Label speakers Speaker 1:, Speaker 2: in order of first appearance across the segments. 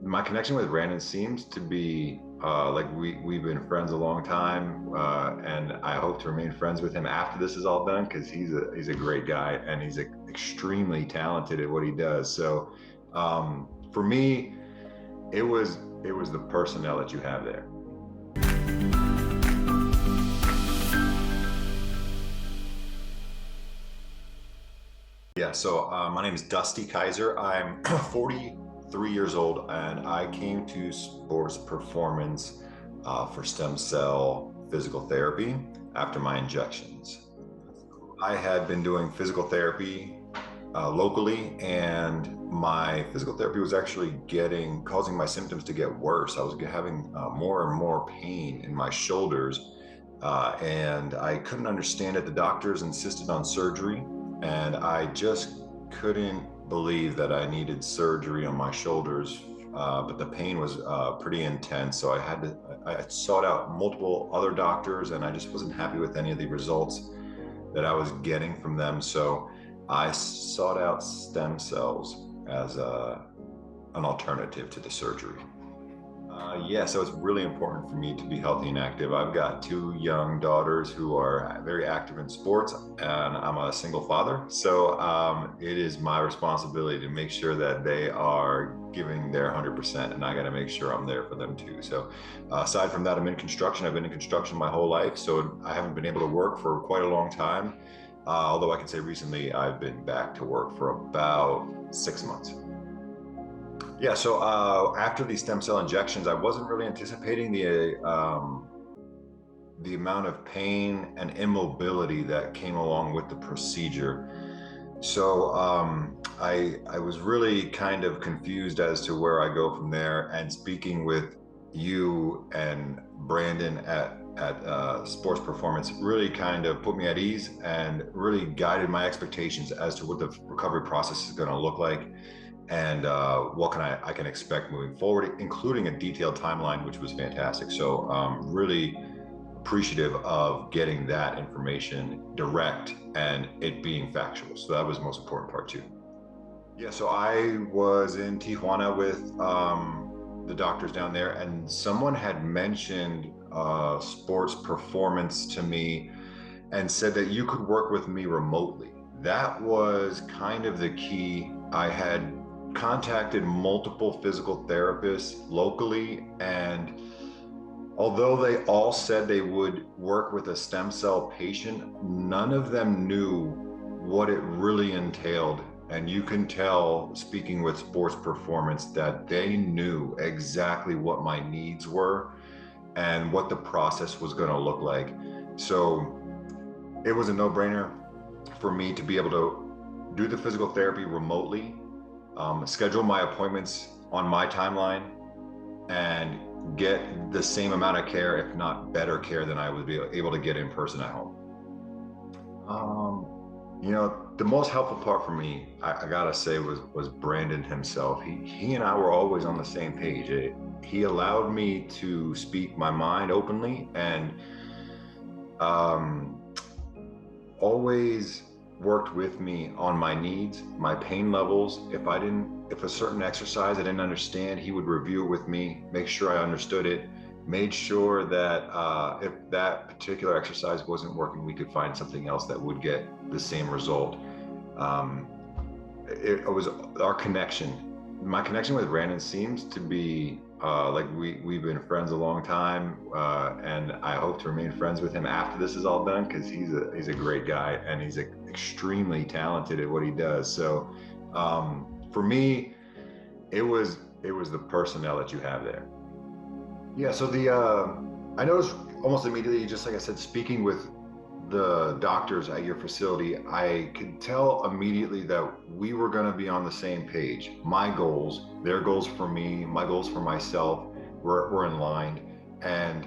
Speaker 1: My connection with Brandon seems to be like we've been friends a long time, and I hope to remain friends with him after this is all done because he's a great guy and he's extremely talented at what he does. So for me, it was the personnel that you have there. Yeah, so my name is Dusty Kaiser. I'm 43 years old, and I came to sports performance for stem cell physical therapy after my injections. I had been doing physical therapy locally, and my physical therapy was actually causing my symptoms to get worse. I was having more and more pain in my shoulders, and I couldn't understand it. The doctors insisted on surgery, and I just couldn't believe that I needed surgery on my shoulders. But the pain was pretty intense, so I sought out multiple other doctors, and I just wasn't happy with any of the results that I was getting from them. So I sought out stem cells as an alternative to the surgery. Yeah, so it's really important for me to be healthy and active. I've got two young daughters who are very active in sports, and I'm a single father. So it is my responsibility to make sure that they are giving their 100%, and I got to make sure I'm there for them too. So aside from that, I'm in construction. I've been in construction my whole life, so I haven't been able to work for quite a long time. Although I can say recently I've been back to work for about 6 months. Yeah, so after these stem cell injections, I wasn't really anticipating the amount of pain and immobility that came along with the procedure. So I was really kind of confused as to where I go from there. And speaking with you and Brandon at Sports Performance really kind of put me at ease and really guided my expectations as to what the recovery process is going to look like, and what I can expect moving forward, including a detailed timeline, which was fantastic. So really appreciative of getting that information direct and it being factual. So that was the most important part too. Yeah, so I was in Tijuana with the doctors down there, and someone had mentioned sports performance to me and said that you could work with me remotely. That was kind of the key. I had contacted multiple physical therapists locally, and although they all said they would work with a stem cell patient, none of them knew what it really entailed. And you can tell, speaking with sports performance, that they knew exactly what my needs were and what the process was going to look like. So it was a no-brainer for me to be able to do the physical therapy remotely, schedule my appointments on my timeline, and get the same amount of care, if not better care, than I would be able to get in person at home. The most helpful part for me, I gotta say, was Brandon himself. He and I were always on the same page. He allowed me to speak my mind openly, and always worked with me on my needs, my pain levels. If a certain exercise I didn't understand, he would review it with me, make sure I understood it, made sure that if that particular exercise wasn't working, we could find something else that would get the same result. It was our connection. My connection with Brandon seems to be like we've been friends a long time, and I hope to remain friends with him after this is all done because he's a great guy and he's extremely talented at what he does. So for me, it was the personnel that you have there. Yeah, so I noticed almost immediately, just like I said, speaking with the doctors at your facility, I could tell immediately that we were going to be on the same page. My goals, their goals for me, my goals for myself were in line. And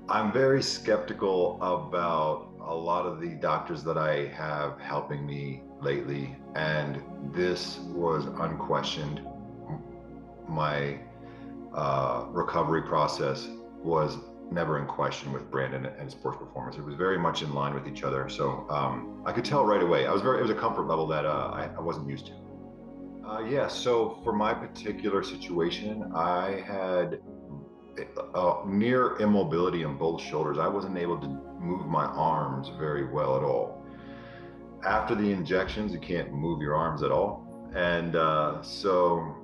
Speaker 1: I'm very skeptical about a lot of the doctors that I have helping me lately. And this was unquestioned. My recovery process was never in question with Brandon and sports performance. It was very much in line with each other. So I could tell right away. It was a comfort level that I wasn't used to. Yeah, so for my particular situation, I had near immobility in both shoulders. I wasn't able to move my arms very well at all. After the injections, you can't move your arms at all. And so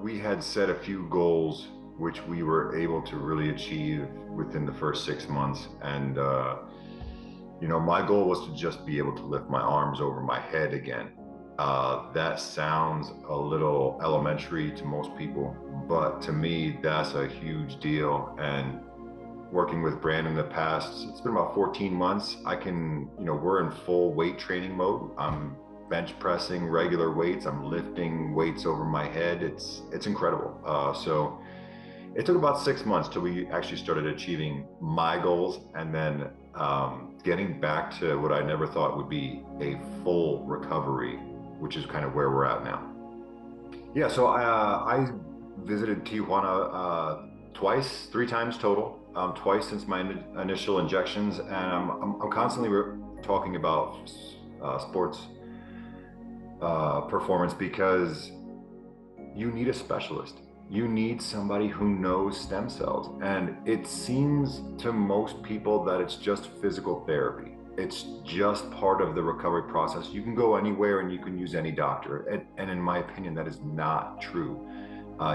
Speaker 1: we had set a few goals, which we were able to really achieve within the first 6 months. And, my goal was to just be able to lift my arms over my head again. That sounds a little elementary to most people, but to me, that's a huge deal. And working with Brandon in the past, it's been about 14 months. We're in full weight training mode. I'm bench pressing regular weights. I'm lifting weights over my head. It's incredible. So it took about 6 months till we actually started achieving my goals, and then getting back to what I never thought would be a full recovery, which is kind of where we're at now. Yeah, so I visited Tijuana twice, 3 times total, twice since my initial injections, and I'm constantly talking about sports performance because you need a specialist. You need somebody who knows stem cells. And it seems to most people that it's just physical therapy. It's just part of the recovery process. You can go anywhere and you can use any doctor. And in my opinion, that is not true.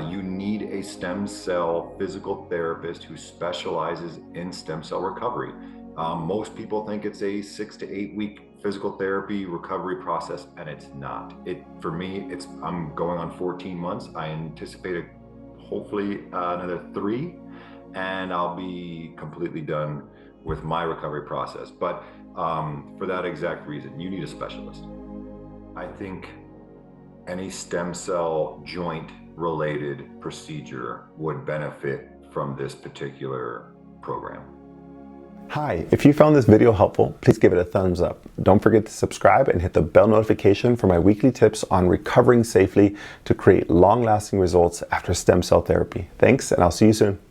Speaker 1: You need a stem cell physical therapist who specializes in stem cell recovery. Most people think it's a 6 to 8 week physical therapy recovery process, and it's not. For me, I'm going on 14 months. I anticipate hopefully another 3, and I'll be completely done with my recovery process. But for that exact reason, you need a specialist. I think any stem cell joint related procedure would benefit from this particular program.
Speaker 2: Hi, if you found this video helpful, please give it a thumbs up. Don't forget to subscribe and hit the bell notification for my weekly tips on recovering safely to create long-lasting results after stem cell therapy. Thanks, and I'll see you soon.